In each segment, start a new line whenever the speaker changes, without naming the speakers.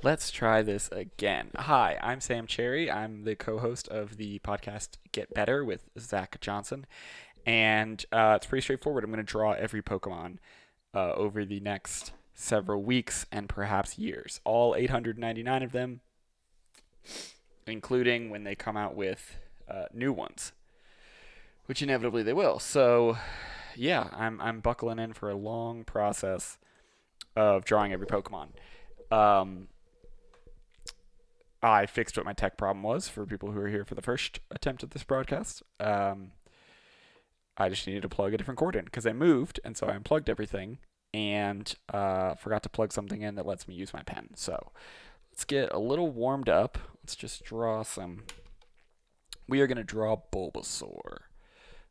Let's try this again. Hi, I'm Sam Cherry. I'm the co-host of the podcast Get Better with Zach Johnson, and it's pretty straightforward. I'm going to draw every Pokemon over the next several weeks and perhaps years. All 899 of them, including when they come out with new ones, which inevitably they will. So, yeah, I'm buckling in for a long process of drawing every Pokemon. Um, I fixed what my tech problem was for people who are here for the first attempt at this broadcast. I just needed to plug a different cord in because I moved, and so I unplugged everything and forgot to plug something in that lets me use my pen. So let's get a little warmed up. Let's just draw some. We are going to draw Bulbasaur.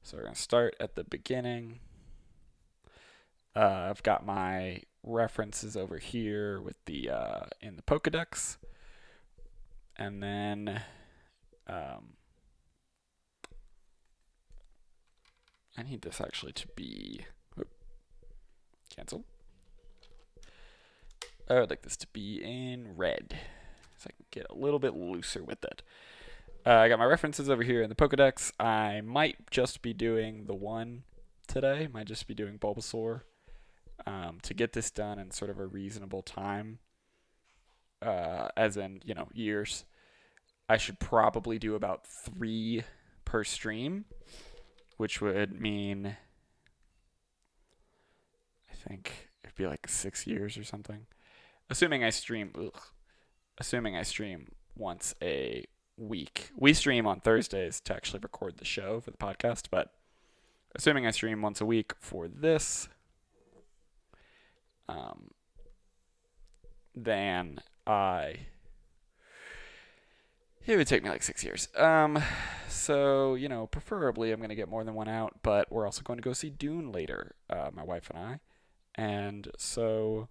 So we're going to start at the beginning. I've got my references over here with the in the Pokedex. And then I need this actually to be cancel. I would like this to be in red, so I can get a little bit looser with it. I got my references over here in the Pokedex. I might just be doing the one today. Might just be doing Bulbasaur to get this done in sort of a reasonable time, as in years. I should probably do about 3 per stream, which would mean I think it'd be like 6 years or something. Assuming I stream once a week. We stream on Thursdays to actually record the show for the podcast, but assuming I stream once a week for this, then it would take me like 6 years. So, preferably I'm going to get more than one out, but we're also going to go see Dune later, my wife and I. And so,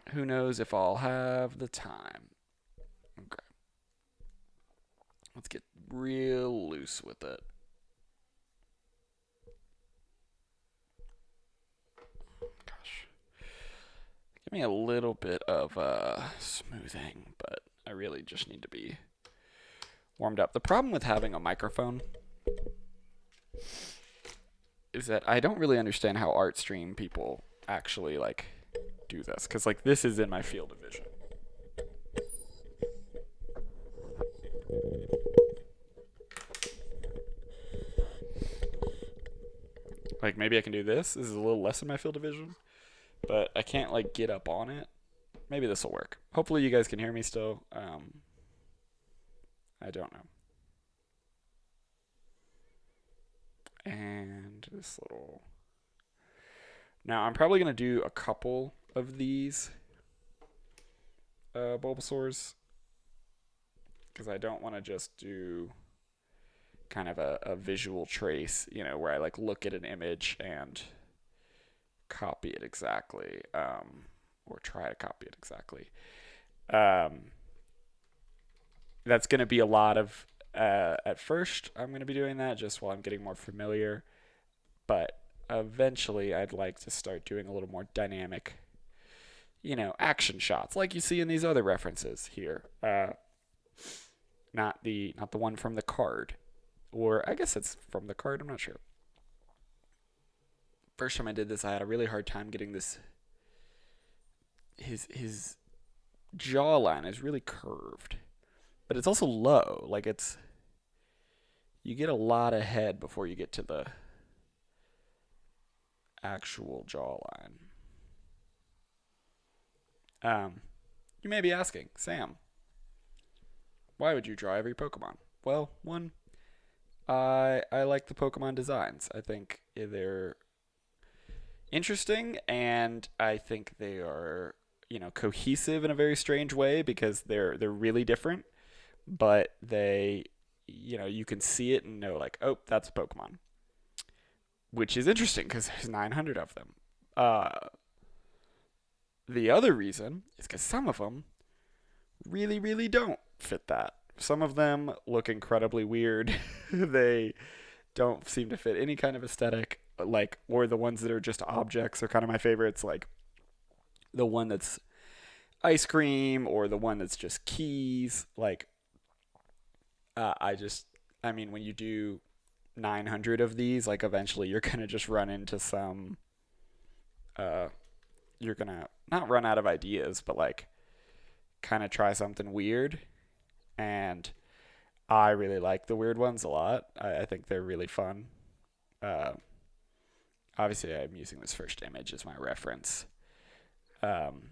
who knows if I'll have the time. Okay. Let's get real loose with it. Gosh. Give me a little bit of smoothing, but I really just need to be warmed up. The problem with having a microphone is that I don't really understand how art stream people actually do this, because this is in my field of vision. Maybe I can do this. This is a little less in my field of vision, but I can't get up on it. Maybe this will work. Hopefully you guys can hear me still. I don't know. And this little. Now I'm probably gonna do a couple of these Bulbasaurs, because I don't want to just do kind of a visual trace, where I look at an image and copy it exactly, or try to copy it exactly. That's going to be a lot of, at first, I'm going to be doing that just while I'm getting more familiar. But eventually, I'd like to start doing a little more dynamic, action shots like you see in these other references here. Not the one from the card. Or I guess it's from the card, I'm not sure. First time I did this, I had a really hard time getting this. His jawline is really curved, but it's also low. You get a lot of head before you get to the actual jawline. You may be asking, Sam, why would you draw every Pokemon? Well, one, I like the Pokemon designs. I think they're interesting, and I think they are cohesive in a very strange way, because they're really different, but they you can see it and know oh, that's a Pokemon, which is interesting because there's 900 of them. The other reason is because some of them really, really don't fit that. Some of them look incredibly weird. They don't seem to fit any kind of aesthetic, or the ones that are just objects are kind of my favorites. The one that's ice cream or the one that's just keys. Like, I just, I mean, when you do 900 of these, like, eventually you're gonna just run into some, uh, you're gonna not run out of ideas, but like, kind of try something weird. And I really like the weird ones a lot. I think they're really fun. Uh, Obviously, I'm using this first image as my reference. Um,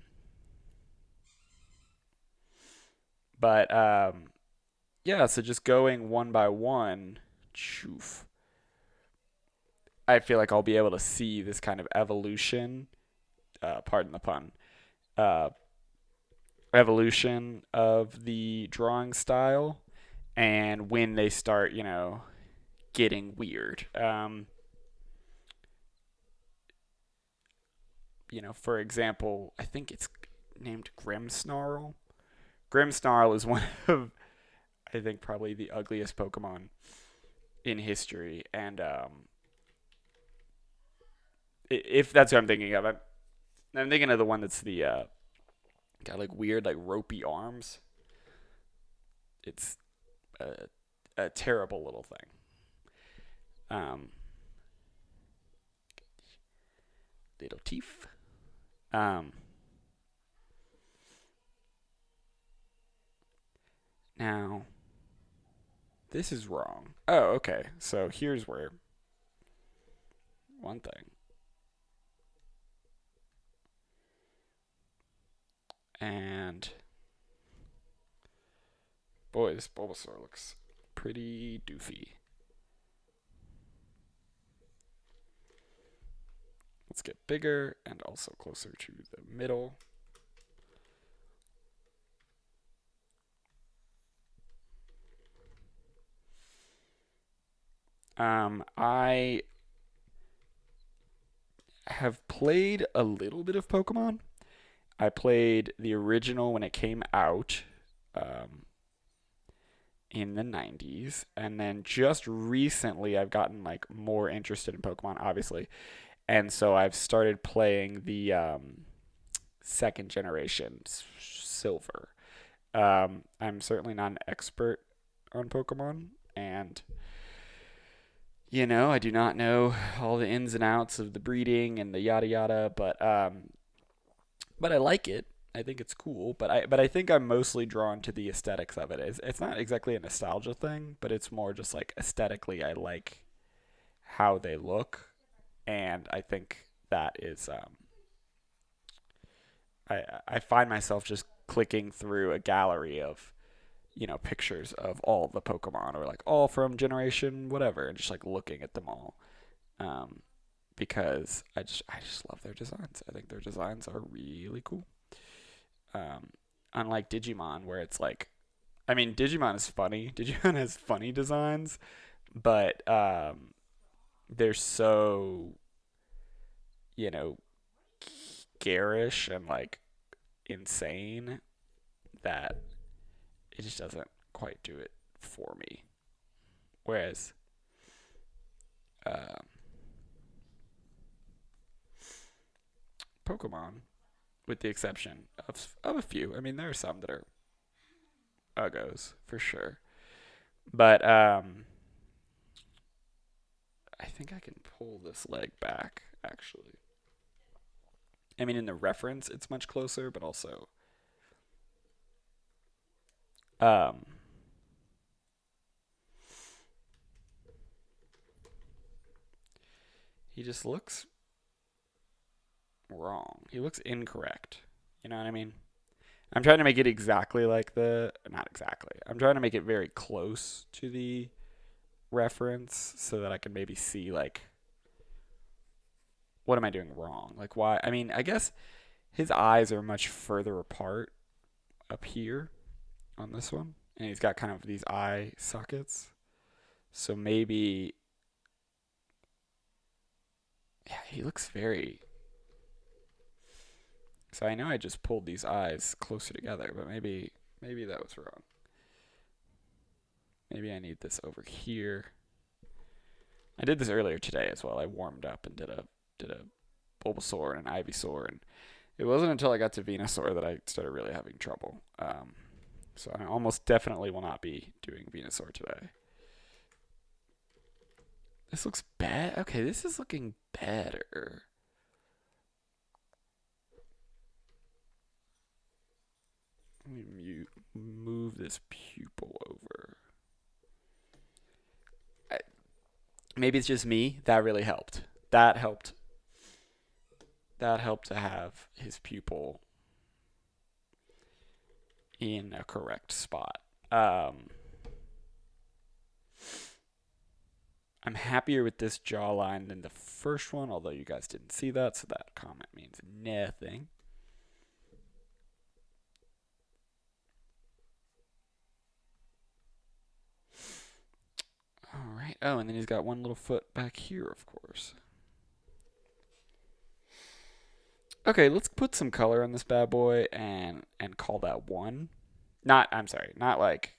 but yeah, so just going one by one, choof, I feel like I'll be able to see this kind of evolution, pardon the pun, uh, evolution of the drawing style and when they start, getting weird. For example, I think it's named Grimmsnarl. Grimmsnarl is one of, I think, probably the ugliest Pokemon in history. And if that's what I'm thinking of, I'm thinking of the one that's the got like weird, like ropey arms. It's a terrible little thing. Um, Little teeth. Um, Now, this is wrong. Oh, okay. So here's where one thing. And boy, this Bulbasaur looks pretty doofy. Let's get bigger and also closer to the middle. I have played a little bit of Pokemon. I played the original when it came out um, in the 90s. And then just recently, I've gotten like more interested in Pokemon, obviously. And so I've started playing the second generation Silver. I'm certainly not an expert on Pokemon, and I do not know all the ins and outs of the breeding and the yada yada, but I like it. I think it's cool, but I think I'm mostly drawn to the aesthetics of it. It's not exactly a nostalgia thing, but it's more just like aesthetically I like how they look, and I think that is I find myself just clicking through a gallery of pictures of all the Pokemon or like all from generation whatever and just like looking at them all. Um, because I just love their designs. I think their designs are really cool. Um, Unlike Digimon where it's like I mean Digimon is funny. Digimon has funny designs, but they're so, you know, garish and like insane that it just doesn't quite do it for me. Whereas um, Pokemon, with the exception of a few, I mean, there are some that are uggos for sure, but I think I can pull this leg back actually. I mean, in the reference, it's much closer, but also um, he just looks wrong. He looks incorrect. You know what I mean? I'm trying to make it exactly like not exactly. I'm trying to make it very close to the reference so that I can maybe see like what am I doing wrong? Like why? I mean, I guess his eyes are much further apart up here on this one, and he's got kind of these eye sockets. So maybe yeah, he looks very. So I know I just pulled these eyes closer together, but maybe that was wrong. Maybe I need this over here. I did this earlier today as well. I warmed up and did a Bulbasaur and an Ivysaur, and It wasn't until I got to Venusaur that I started really having trouble. So I almost definitely will not be doing Venusaur today. This looks bad. Okay, this is looking better. Let me move this pupil over. Maybe it's just me. That really helped. That helped. That helped to have his pupil in a correct spot. I'm happier with this jawline than the first one, although you guys didn't see that, so that comment means nothing. All right. Oh, and then he's got one little foot back here, of course. Okay, let's put some color on this bad boy and call that one. I'm sorry, not like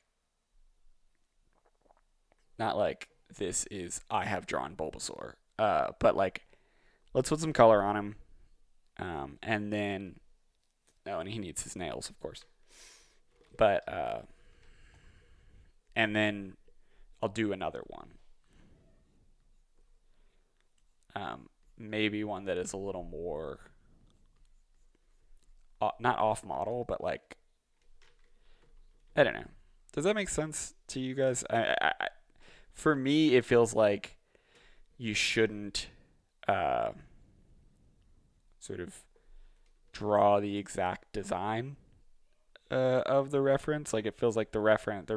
this is I have drawn Bulbasaur. But like let's put some color on him. And then and he needs his nails, of course. But and then I'll do another one. Maybe one that is a little more not off model, but like I don't know. Does that make sense to you guys? For me, it feels like you shouldn't sort of draw the exact design of the reference. Like it feels like the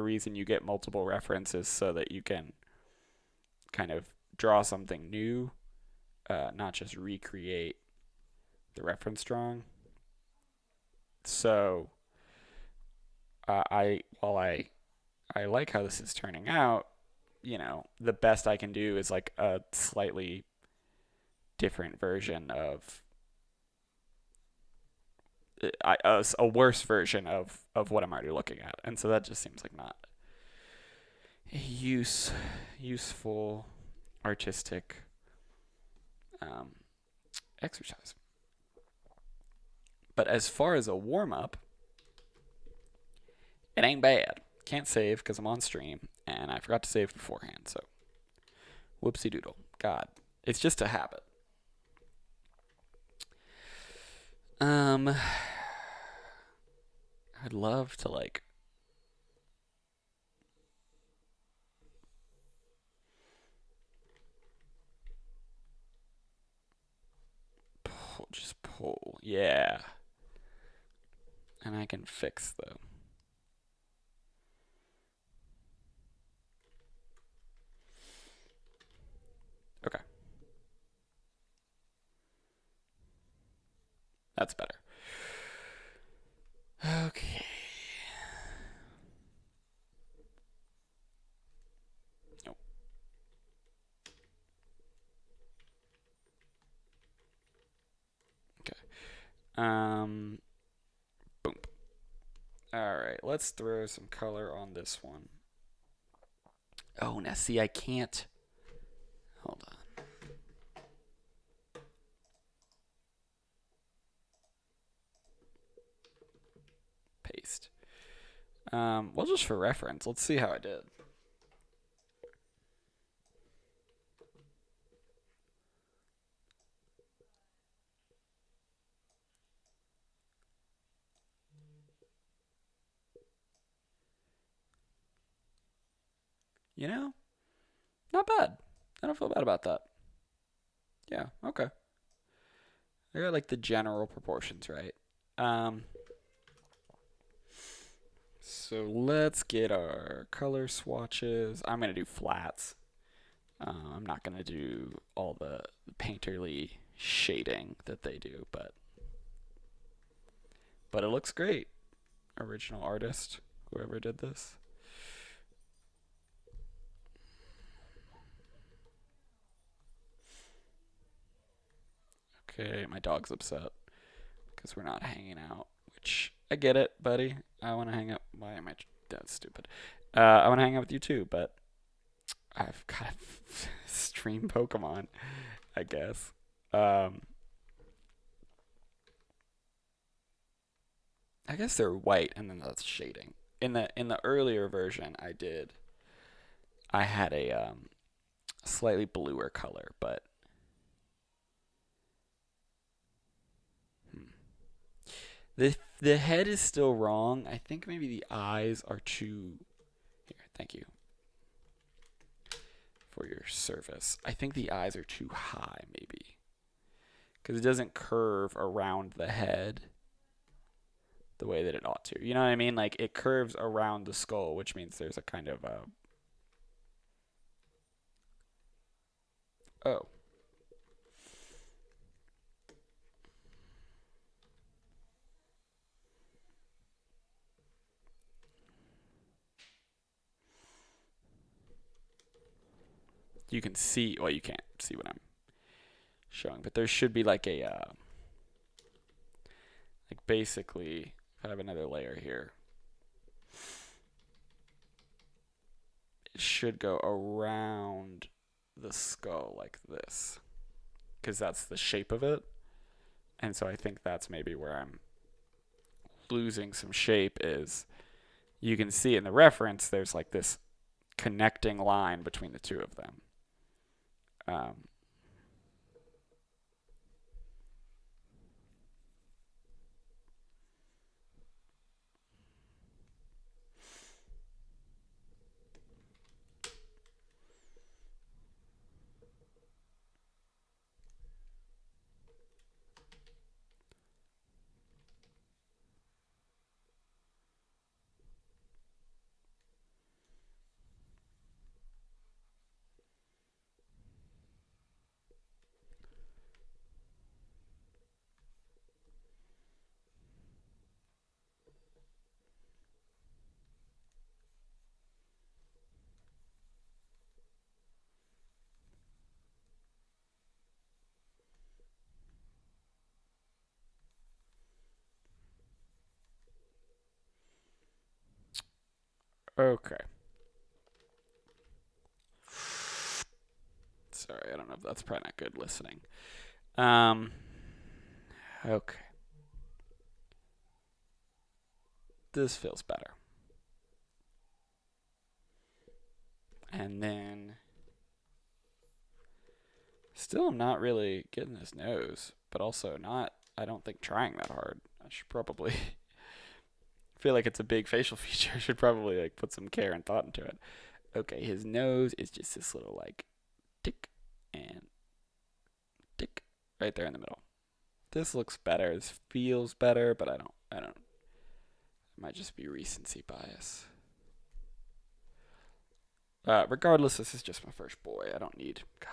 reason you get multiple references so that you can kind of draw something new, not just recreate the reference drawing. So while I like how this is turning out, the best I can do is like a slightly different version of a worse version of what I'm already looking at, and so that just seems like not a useful artistic exercise. But as far as a warm up, it ain't bad. Can't save because I'm on stream, and I forgot to save beforehand, so whoopsie doodle. God, it's just a habit. I'd love to like pull, yeah. And I can fix though. Okay. That's better. Okay. Nope. Okay. Boom. All right. Let's throw some color on this one. Oh, now see, I can't. Hold on. Paste. Well, just for reference, let's see how I did. Not bad. I don't feel bad about that. Yeah, okay. I got like the general proportions right. So let's get our color swatches. I'm gonna do flats. I'm not gonna do all the painterly shading that they do, but it looks great. Original artist, whoever did this. Okay, my dog's upset because we're not hanging out, which I get it, buddy. I want to hang out. Why am I? That's stupid. I want to hang out with you too, but I've got to stream Pokemon, I guess. I guess they're white and then that's shading. In the earlier version I had a slightly bluer color, but hmm. The head is still wrong. I think maybe the eyes are too. Here, thank you for your service. I think the eyes are too high, maybe, because it doesn't curve around the head the way that it ought to. You know what I mean? Like it curves around the skull, which means there's a kind of a. Oh, you can see. Well, you can't see what I'm showing, but there should be like a like basically. If I have another layer here, it should go around the skull like this, because that's the shape of it. And so I think that's maybe where I'm losing some shape is you can see in the reference there's like this connecting line between the two of them. Um, okay. Sorry, I don't know if that's probably not good listening. Um, okay. This feels better. And then still not really getting his nose, but also not, I don't think, trying that hard. I should probably feel like it's a big facial feature. I should probably like put some care and thought into it. Okay, his nose is just this little like tick and tick right there in the middle. This looks better. This feels better, but I don't. It might just be recency bias. Regardless, this is just my first boy. I don't need. God.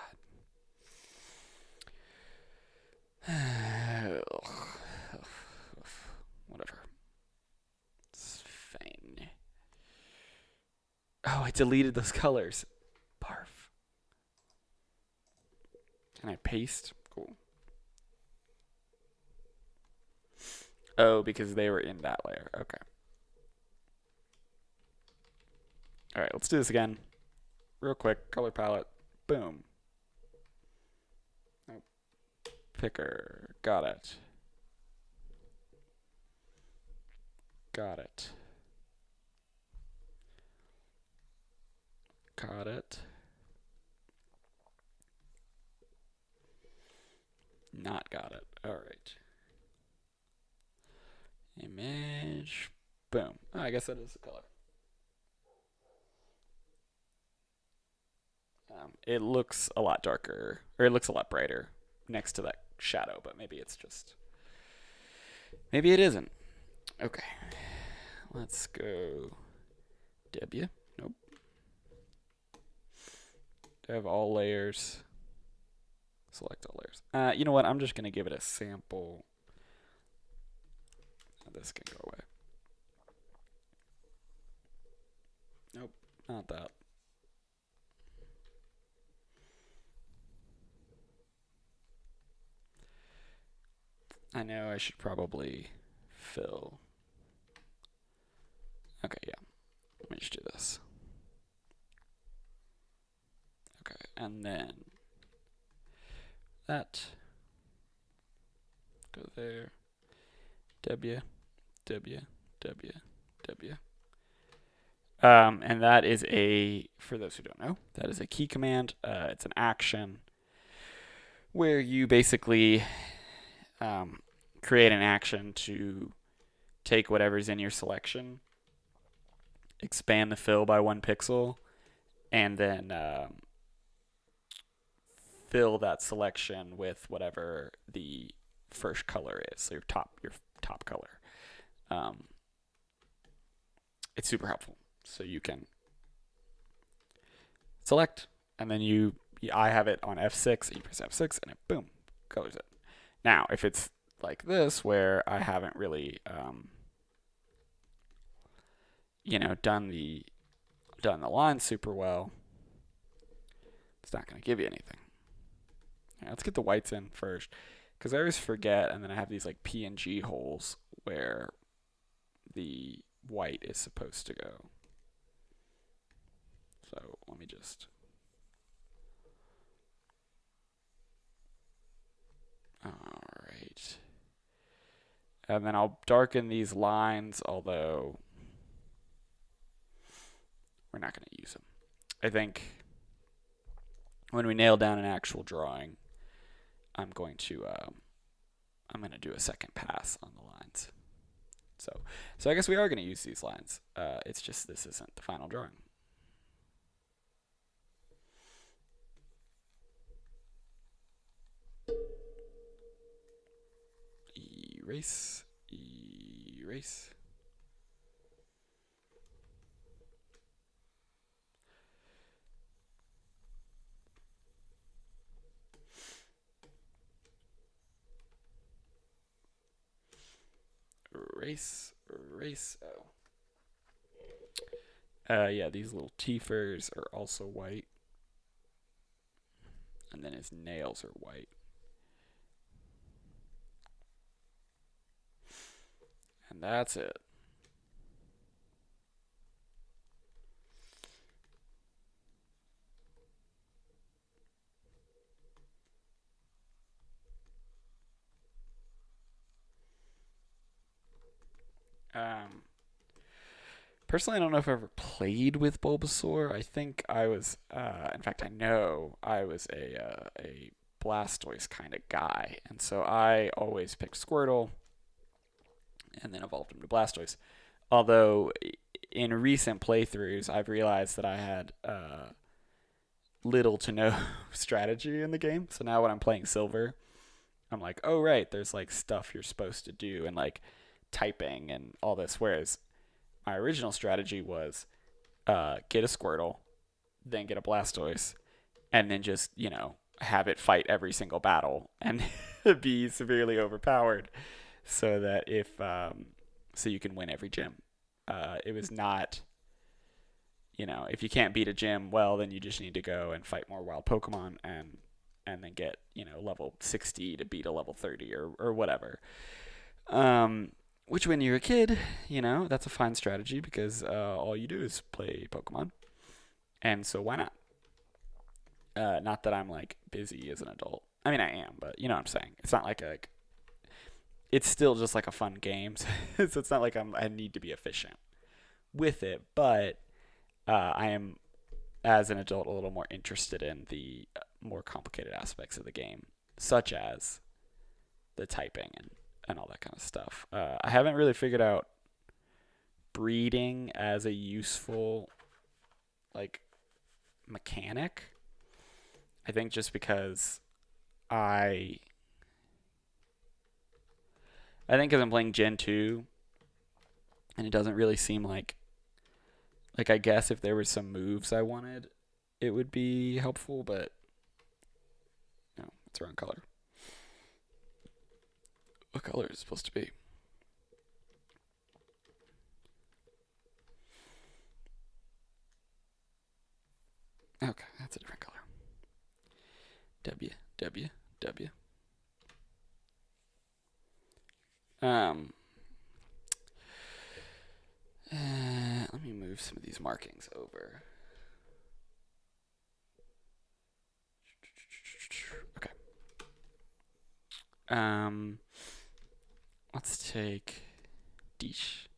Whatever. It's fine. Oh, I deleted those colors. Barf. Can I paste? Cool. Oh, because they were in that layer. Okay. All right, let's do this again. Real quick. Color palette. Boom. Oh, picker. Got it. Got it. Got it. Not got it. All right. Image. Boom. Oh, I guess that is the color. It looks a lot darker, or it looks a lot brighter next to that shadow, but maybe it's just. Maybe it isn't. Okay. Let's go. W. Nope. Do I have all layers? Select all layers. You know what? I'm just going to give it a sample. This can go away. Nope. Not that. I know I should probably fill. Okay, yeah. Let me just do this. Okay, and then that. Go there. W. W, W, W. And that is for those who don't know, that is a key command. It's an action where you basically create an action to take whatever's in your selection, expand the fill by 1 pixel, and then fill that selection with whatever the first color is. So your top color. It's super helpful. So you can select, and then I have it on F6. You press F6, and it boom colors it. Now, if it's like this, where I haven't really, done the line super well, it's not going to give you anything. Right, let's get the whites in first, because I always forget, and then I have these like PNG holes where the white is supposed to go. So let me just. All right. And then I'll darken these lines, although we're not going to use them. I think when we nail down an actual drawing, I'm going to do a second pass on the lines. So I guess we are going to use these lines. It's just this isn't the final drawing. Erase, erase. Erase. Oh. Yeah, these little teethers are also white. And then his nails are white. And that's it. Personally, I don't know if I've ever played with Bulbasaur. I think I was, in fact, I know I was a Blastoise kind of guy. And so I always picked Squirtle and then evolved him to Blastoise. Although in recent playthroughs, I've realized that I had little to no strategy in the game. So now when I'm playing Silver, I'm like, oh, right, there's like stuff you're supposed to do and like typing and all this. Whereas my original strategy was get a Squirtle, then get a Blastoise, and then just, have it fight every single battle and be severely overpowered so that so you can win every gym. It was not, if you can't beat a gym, well, then you just need to go and fight more wild Pokemon and then get, level 60 to beat a level 30 or whatever. Which when you're a kid, that's a fine strategy because all you do is play Pokemon. And so why not? Not that I'm like busy as an adult. I mean, I am, but you know what I'm saying. It's not like it's still just like a fun game. So it's not like I need to be efficient with it, but I am, as an adult, a little more interested in the more complicated aspects of the game, such as the typing and all that kind of stuff. I haven't really figured out breeding as a useful like mechanic. I think just because I think because I'm playing Gen 2 and it doesn't really seem like I guess if there were some moves I wanted, it would be helpful, but no, it's the wrong color. What color is it supposed to be? Okay, that's a different color. W, W, W. Let me move some of these markings over. Okay. Let's take Deesh.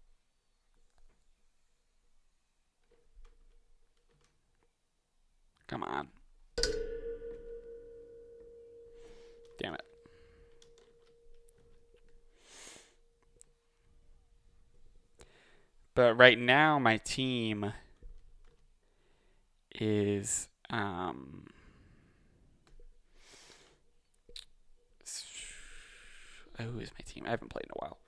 Come on. Damn it. But right now, my team is who is my team? I haven't played in a while.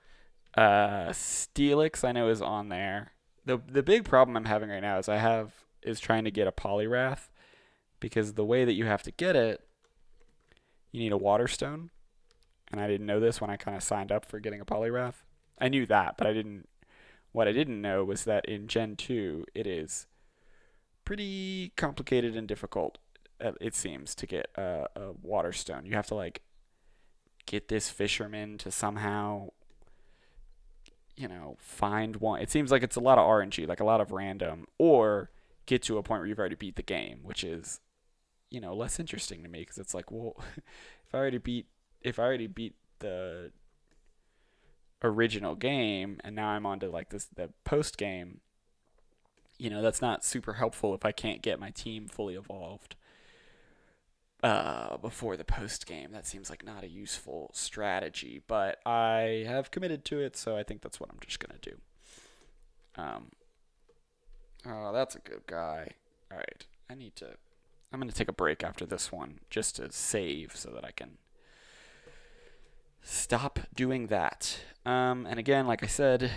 Steelix I know is on there. The big problem I'm having right now is trying to get a Poliwrath, because the way that you have to get it, you need a Waterstone, and I didn't know this when I kind of signed up for getting a Poliwrath. I knew that, but what I didn't know was that in Gen 2 it is pretty complicated and difficult, it seems, to get a Waterstone. You have to like get this fisherman to somehow, find one. It seems like it's a lot of RNG, like a lot of random, or get to a point where you've already beat the game, which is, less interesting to me, because it's like, well, if I already beat the original game and now I'm on to like the post game, that's not super helpful if I can't get my team fully evolved before the post game. That seems like not a useful strategy, but I have committed to it, so I think that's what I'm just gonna do. Oh, that's a good guy. All right, I'm gonna take a break after this one just to save so that I can stop doing that. And again, like I said,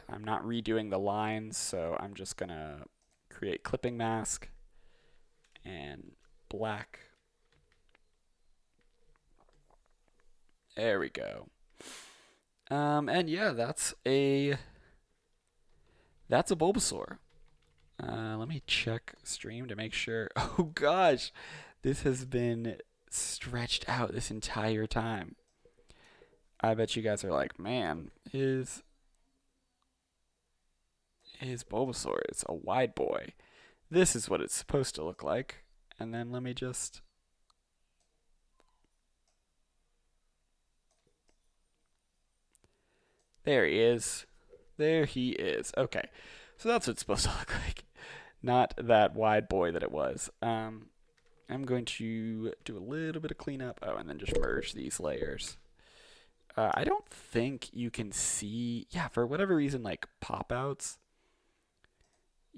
I'm not redoing the lines, so I'm just gonna create clipping mask and black. There we go. And yeah, that's a Bulbasaur. Let me check stream to make sure. Oh gosh, this has been stretched out this entire time. I bet you guys are like, man, his Bulbasaur is a wide boy. This is what it's supposed to look like. And then let me just... There he is. There he is. Okay. So that's what it's supposed to look like. Not that wide boy that it was. I'm going to do a little bit of cleanup. Oh, and then just merge these layers. I don't think you can see... Yeah, for whatever reason, like pop-outs,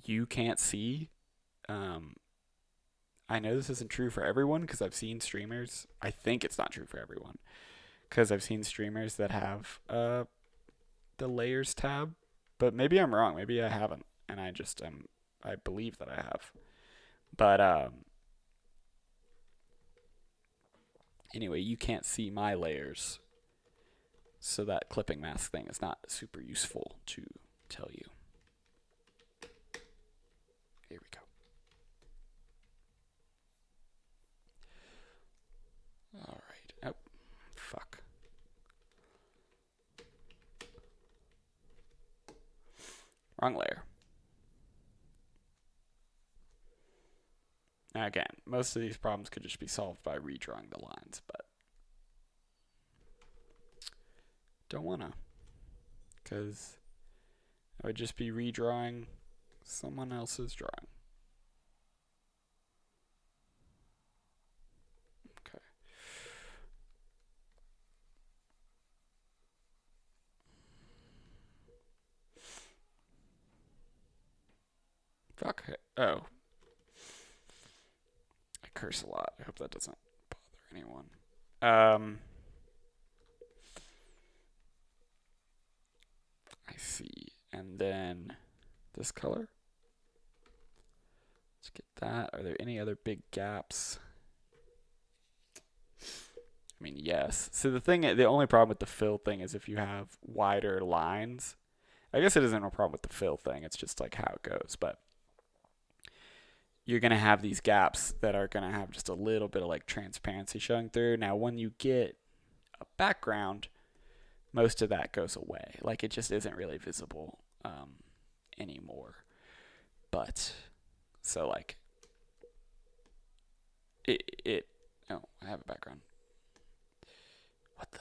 you can't see. I know this isn't true for everyone, because I've seen streamers. I think it's not true for everyone, because I've seen streamers that have the layers tab, but maybe I'm wrong. Maybe I haven't, and I believe that I have. But anyway, you can't see my layers, so that clipping mask thing is not super useful to tell you. Here we go. All right. Oh, fuck. Wrong layer. Now again, most of these problems could just be solved by redrawing the lines, but don't wanna, because I would just be redrawing someone else's drawing. Okay. Fuck. Oh. I curse a lot. I hope that doesn't bother anyone. I see. And then this color. Let's get that. Are there any other big gaps? I mean, yes. So the only problem with the fill thing is if you have wider lines. I guess it isn't a problem with the fill thing. It's just like how it goes. But you're going to have these gaps that are going to have just a little bit of like transparency showing through. Now, when you get a background, most of that goes away. Like, it just isn't really visible anymore. But, so like, oh, I have a background. What the?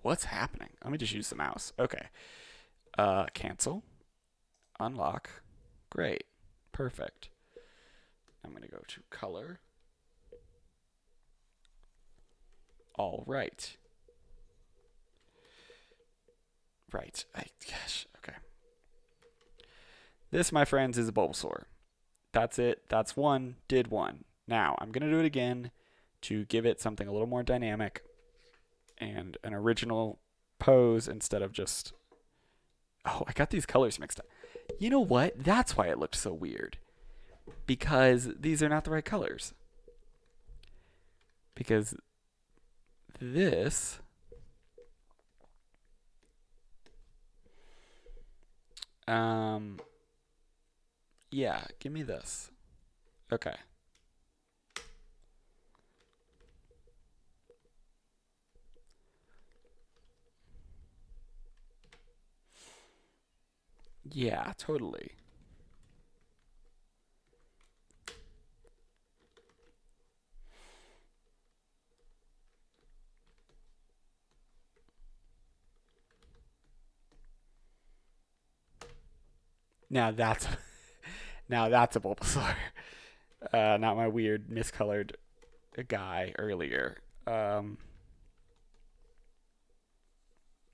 What's happening? Let me just use the mouse. Okay. Cancel. Unlock. Great. Perfect. I'm going to go to color. All right. Right. Gosh. Okay. This, my friends, is a Bulbasaur. That's it. That's one. Did one. Now, I'm going to do it again to give it something a little more dynamic and an original pose instead of just... Oh, I got these colors mixed up. You know what? That's why it looked so weird. Because these are not the right colors. Because this... Yeah, give me this. Okay. Yeah, totally. Now that's now that's a Bulbasaur. Not my weird miscolored guy earlier. Okay,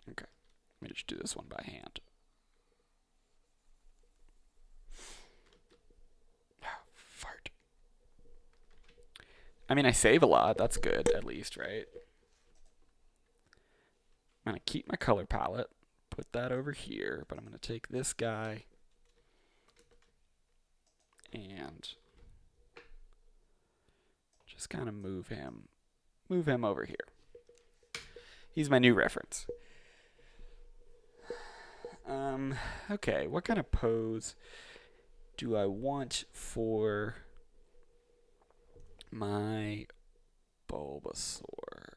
let me just do this one by hand. Fart. I mean, I save a lot. That's good, at least, right? I'm going to keep my color palette, put that over here, but I'm going to take this guy and just kind of move him over here. He's my new reference. Okay, what kind of pose do I want for my Bulbasaur?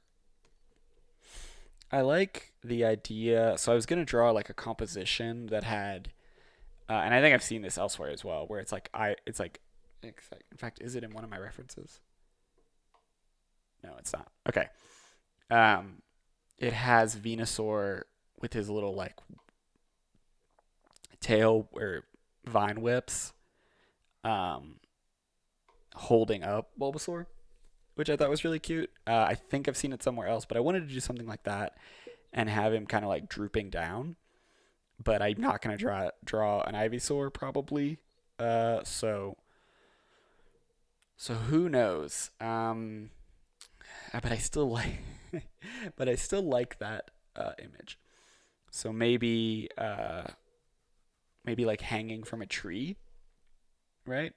I like the idea. So I was gonna draw like a composition that had, and I think I've seen this elsewhere as well, where it's like in fact, is it in one of my references? No, it's not. Okay. Um, it has Venusaur with his little like tail or vine whips, um, holding up Bulbasaur, which I thought was really cute. I think I've seen it somewhere else, but I wanted to do something like that and have him kind of like drooping down. But I'm not gonna draw an Ivysaur probably. So who knows? But I still like, but I still like that image. So maybe like hanging from a tree, right?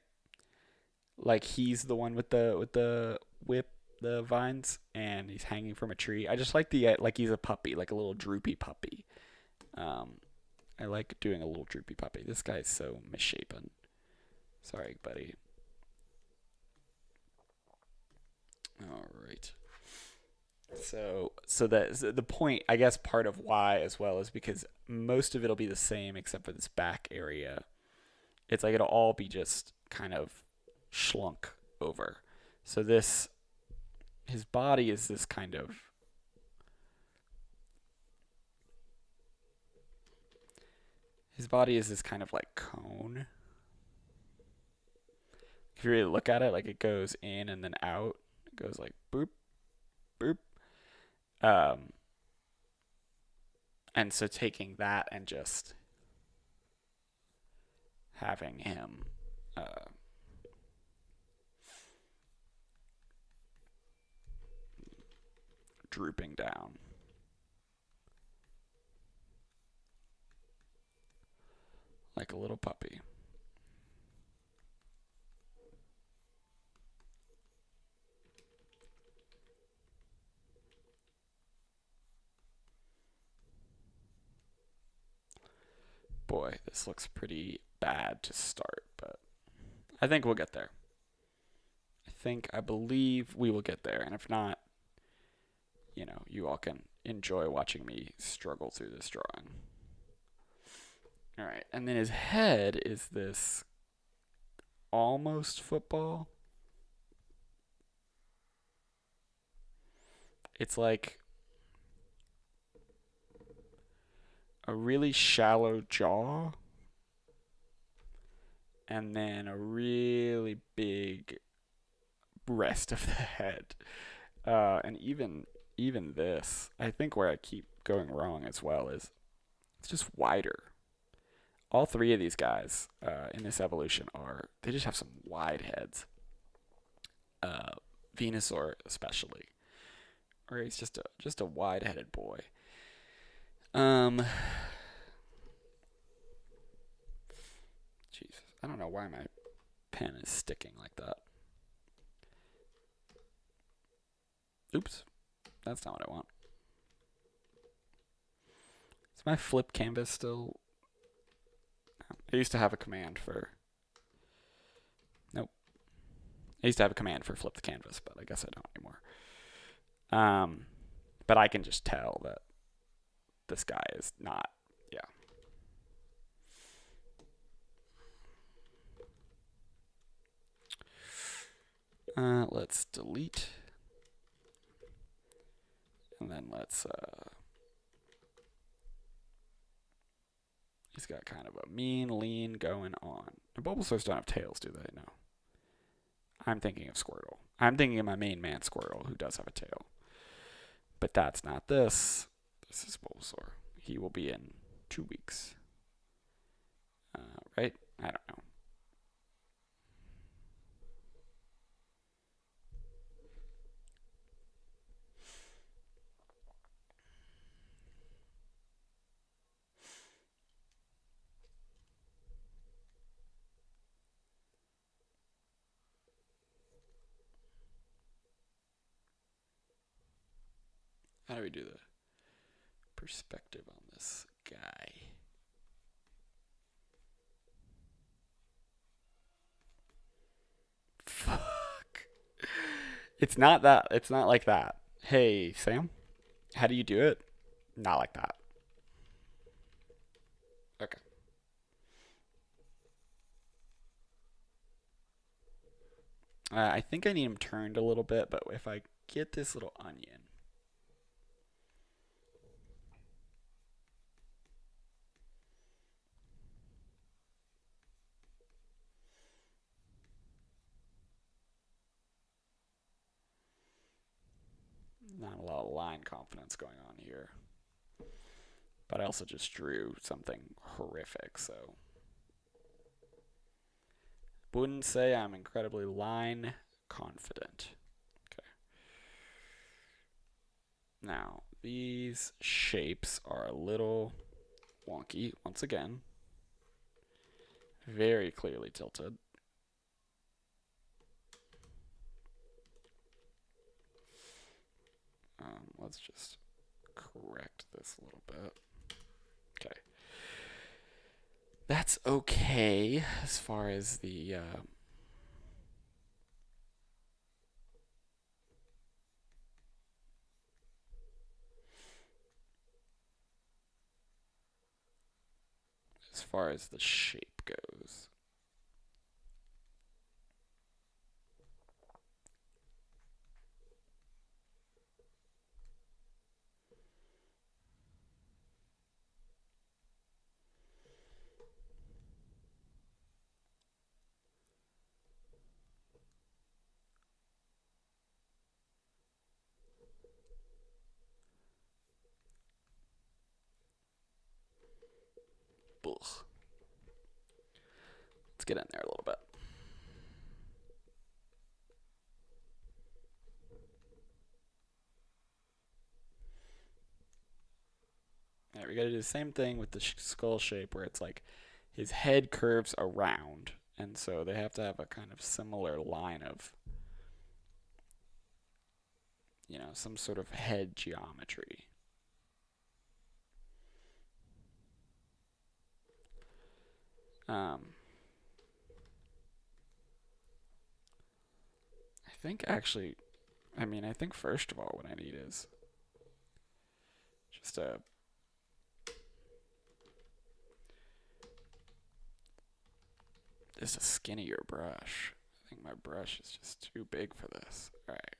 Like he's the one with the whip, the vines, and he's hanging from a tree. I just like the like he's a puppy, like a little droopy puppy. Um, I like doing a little droopy puppy. This guy's so misshapen. Sorry, buddy. All right. So that the point, I guess, part of why as well is because most of it'll be the same except for this back area. It's like it'll all be just kind of schlunk over. So this, his body is this kind of, like cone. If you really look at it, like it goes in and then out. It goes like boop, boop. Um, and so taking that and just having him drooping down like a little puppy. Boy, this looks pretty bad to start, but I think we'll get there. I believe we will get there. And if not, you all can enjoy watching me struggle through this drawing. All right. And then his head is this almost football. It's like a really shallow jaw, and then a really big rest of the head. And even this, I think where I keep going wrong as well is it's just wider. All three of these guys in this evolution they just have some wide heads. Uh, Venusaur especially, where he's just a wide-headed boy. Um, Jesus, I don't know why my pen is sticking like that. Oops, that's not what I want. Is my flip canvas still? I used to have a command for. Nope. I used to have a command for flip the canvas, but I guess I don't anymore. But I can just tell that this guy is not. Yeah. Let's delete. And then let's. He's got kind of a mean lean going on. The Bulbasaurs don't have tails, do they? No. I'm thinking of Squirtle. I'm thinking of my main man Squirtle, who does have a tail. But that's not this. This is Bulbasaur. He will be in 2 weeks. Right? I don't know. How do we do the perspective on this guy? Fuck. It's not that. It's not like that. Hey, Sam, how do you do it? Not like that. Okay. I think I need him turned a little bit, but if I get this little onion. Not a lot of line confidence going on here. But I also just drew something horrific, so. Wouldn't say I'm incredibly line confident. Okay. Now, these shapes are a little wonky, once again. Very clearly tilted. Let's just correct this a little bit. Okay. That's okay as far as the shape goes. Ugh. Let's get in there a little bit. All right, we got to do the same thing with the skull shape where it's like his head curves around, and so they have to have a kind of similar line of, some sort of head geometry. I think actually, I think first of all, what I need is just a skinnier brush. I think my brush is just too big for this. All right.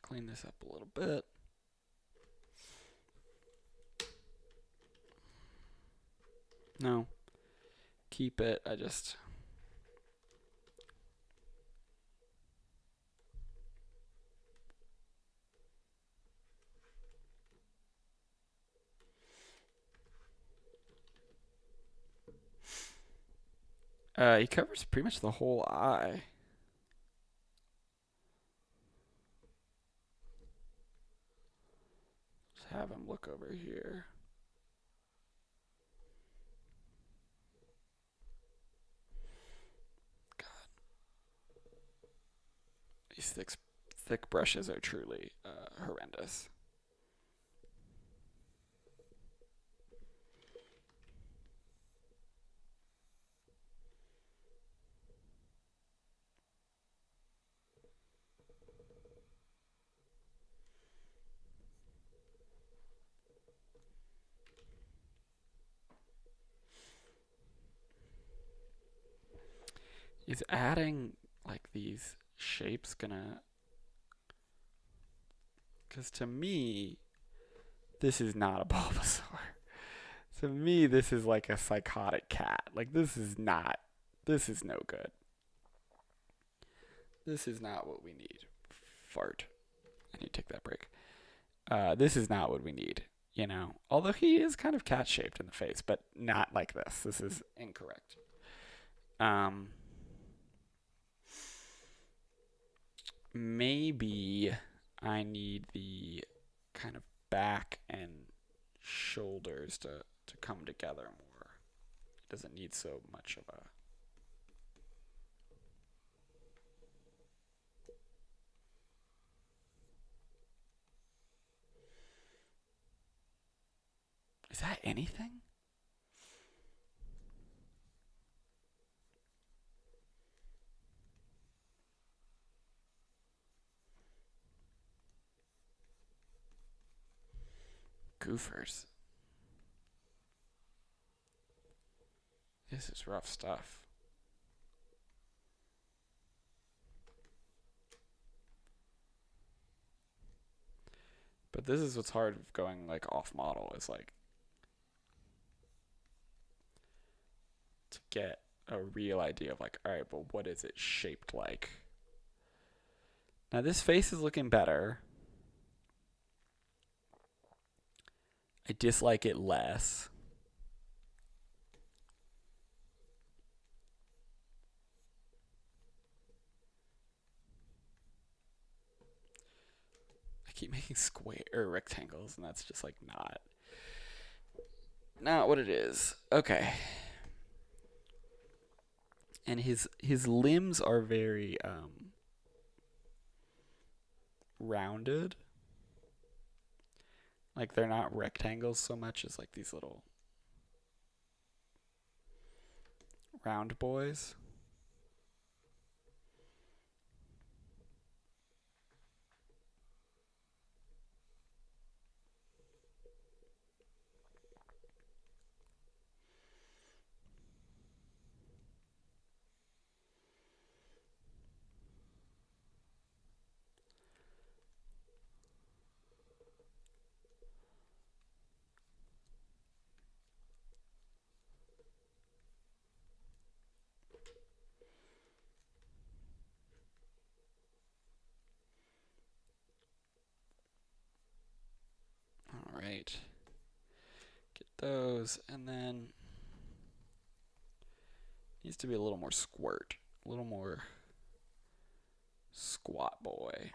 clean this up a little bit. No. Keep it. I just... he covers pretty much the whole eye. Just have him look over here. God. These thick brushes are truly horrendous. Is adding like these shapes gonna... Because to me, this is not a Bulbasaur. To me, this is like a psychotic cat. Like, this is no good. This is not what we need. Fart. I need to take that break. This is not what we need, you know? Although he is kind of cat-shaped in the face, but not like this. This is incorrect. Maybe I need the kind of back and shoulders to come together more. It doesn't need so much of a... Is that anything? Goofers. This is rough stuff. But this is what's hard of going like off model, is like to get a real idea of like, all right, but what is it shaped like? Now this face is looking better. I dislike it less. I keep making square or rectangles, and that's just like not what it is. Okay. And his limbs are very rounded. Like, they're not rectangles so much as like these little round boys. All right. Get those, and then needs to be a little more squirt, a little more squat boy.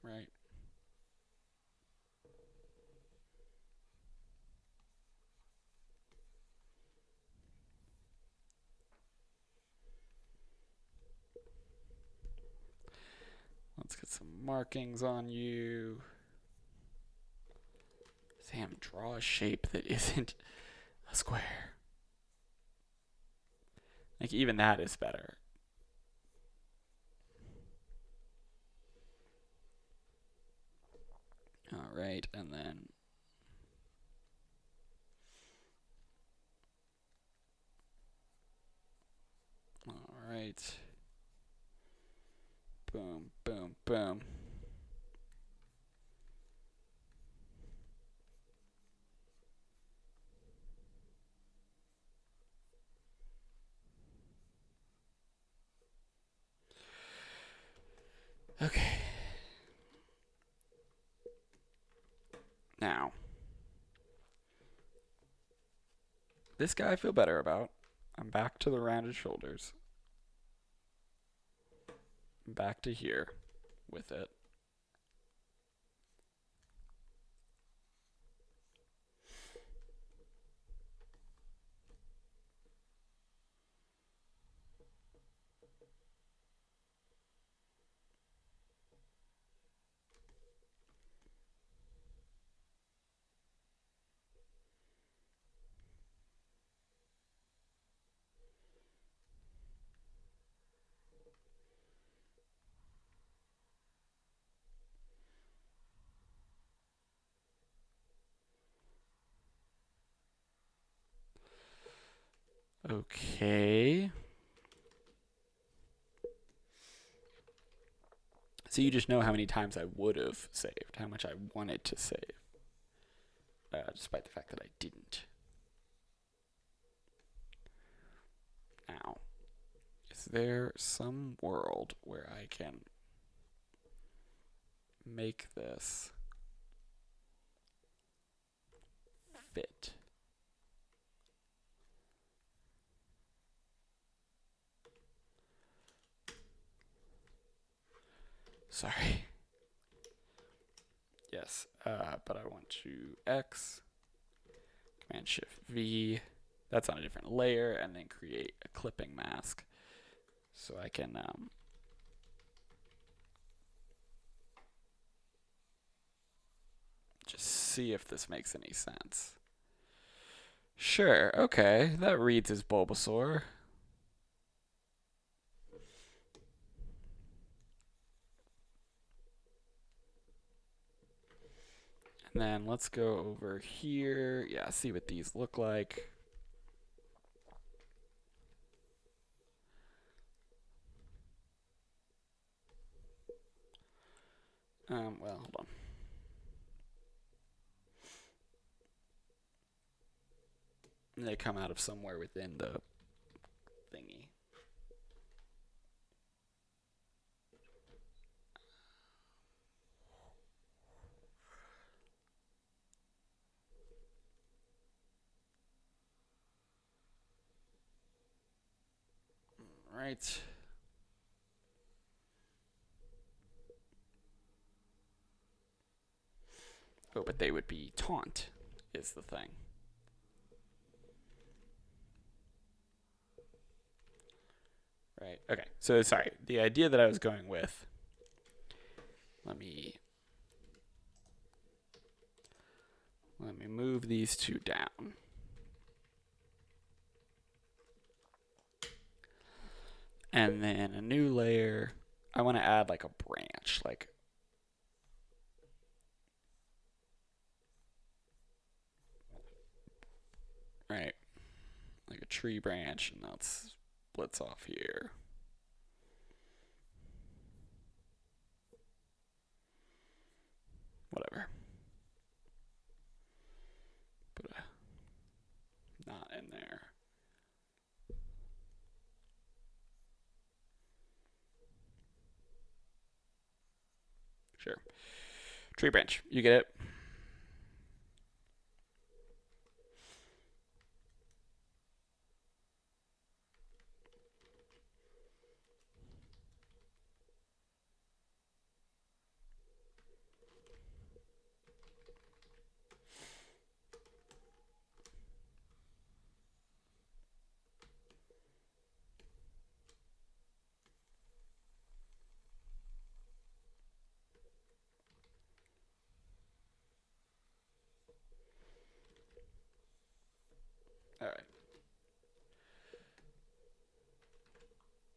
Right. Let's get some markings on you. Sam, draw a shape that isn't a square. Like, even that is better. All right, and then right. Boom, boom, boom. Okay. Now, this guy I feel better about. I'm back to the rounded shoulders. I'm back to here with it. Okay. So you just know how many times I would have saved, how much I wanted to save, despite the fact that I didn't. Now, is there some world where I can make this fit? Sorry. Yes, but I want to X, Command Shift V. That's on a different layer, and then create a clipping mask, so I can just see if this makes any sense. Sure, okay, that reads as Bulbasaur. And then let's go over here. Yeah, see what these look like. Well, hold on. They come out of somewhere within the thingy. Right. Oh, but they would be taunt, is the thing. Right. Okay. So sorry. The idea that I was going with. Let me move these two down. And then a new layer. I want to add like a branch, like right, like a tree branch, and that splits off here. Whatever. Put a knot in there. Sure. Tree branch. You get it?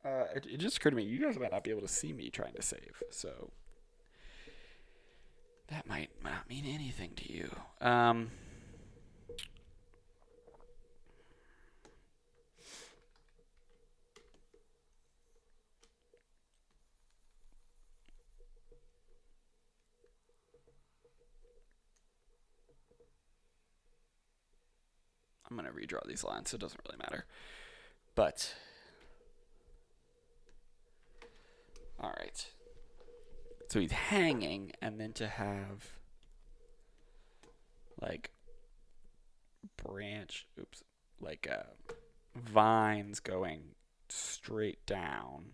All right. It just occurred to me, you guys might not be able to see me trying to save, so that might not mean anything to you. I'm going to redraw these lines, so it doesn't really matter. But, all right. So he's hanging, and then to have, like, vines going straight down.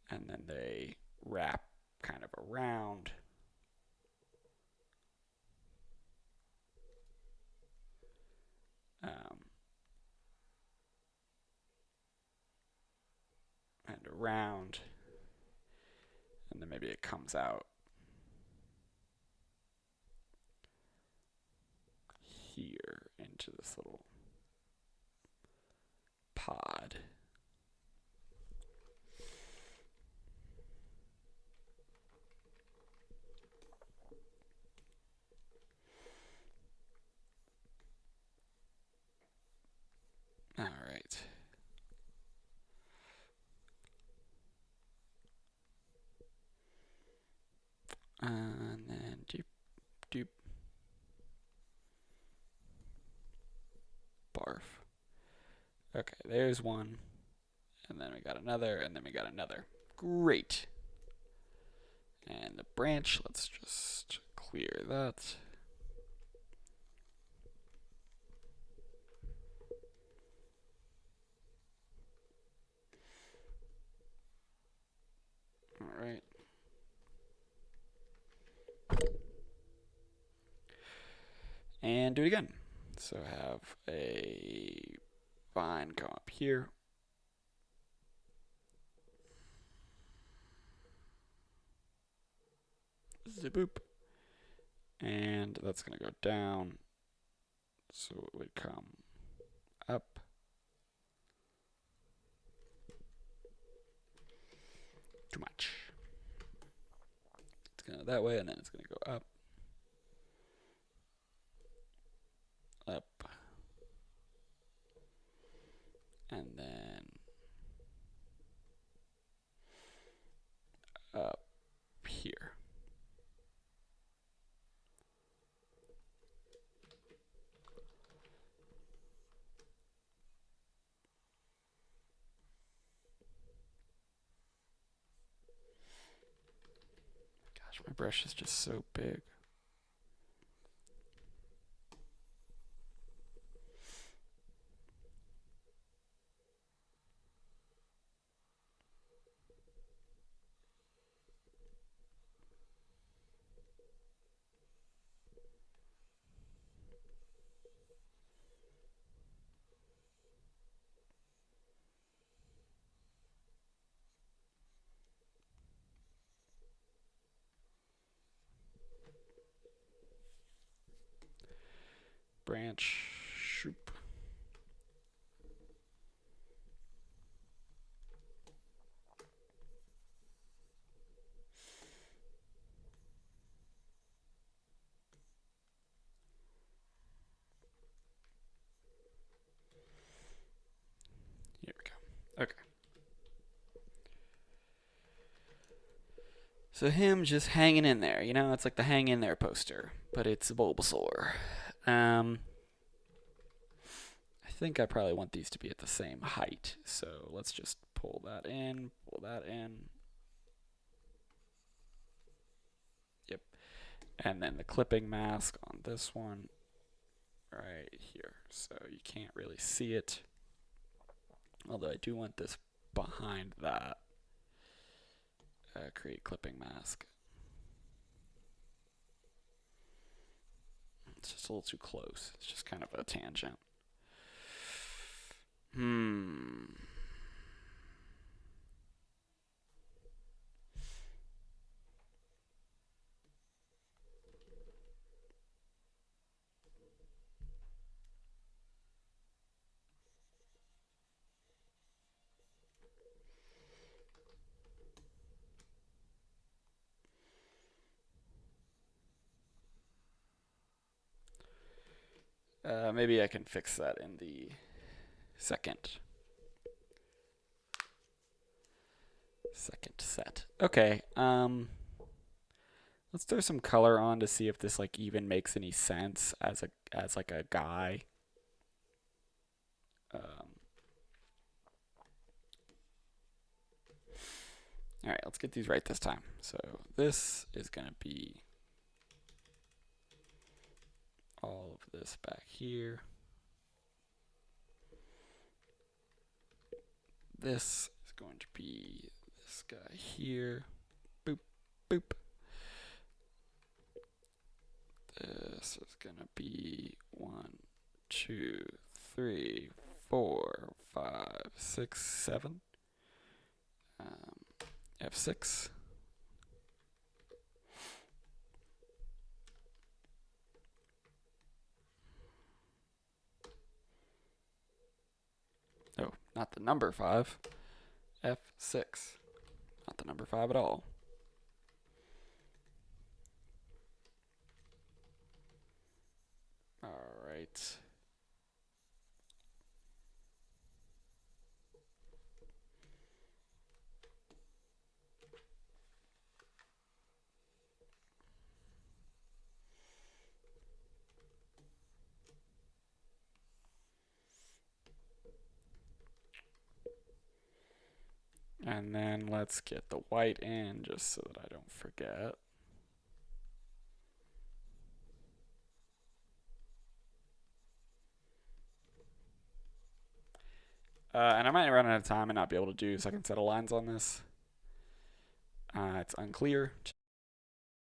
And then they wrap kind of around. And around. And then maybe it comes out here into this little pod. All right. And then doop, doop. Barf. Okay, there's one. And then we got another, and then we got another. Great. And the branch, let's just clear that. All right. And do it again. So have a vine come up here. Zip-boop. And that's going to go down. So it would come up. Too much. It's going to go that way, and then it's going to go up. Up. And then up here. Gosh, my brush is just so big. Branch. Shoop. Here we go. Okay. So him just hanging in there, you know, it's like the hang in there poster, but it's a Bulbasaur. I think I probably want these to be at the same height, so let's just pull that in, pull that in. Yep. And then the clipping mask on this one right here, so you can't really see it. Although I do want this behind that. Create clipping mask. It's just a little too close. It's just kind of a tangent. Maybe I can fix that in the second Second set. Okay. Let's throw some color on to see if this like even makes any sense as like a guy. All right, let's get these right this time. So this is gonna be all of this back here. This is going to be this guy here. Boop, boop. This is gonna be 1, 2, 3, 4, 5, 6, 7. F6. Oh, not the number 5. F6. Not the number 5 at all. All right. And then let's get the white in just so that I don't forget. And I might run out of time and not be able to do a second set of lines on this. It's unclear.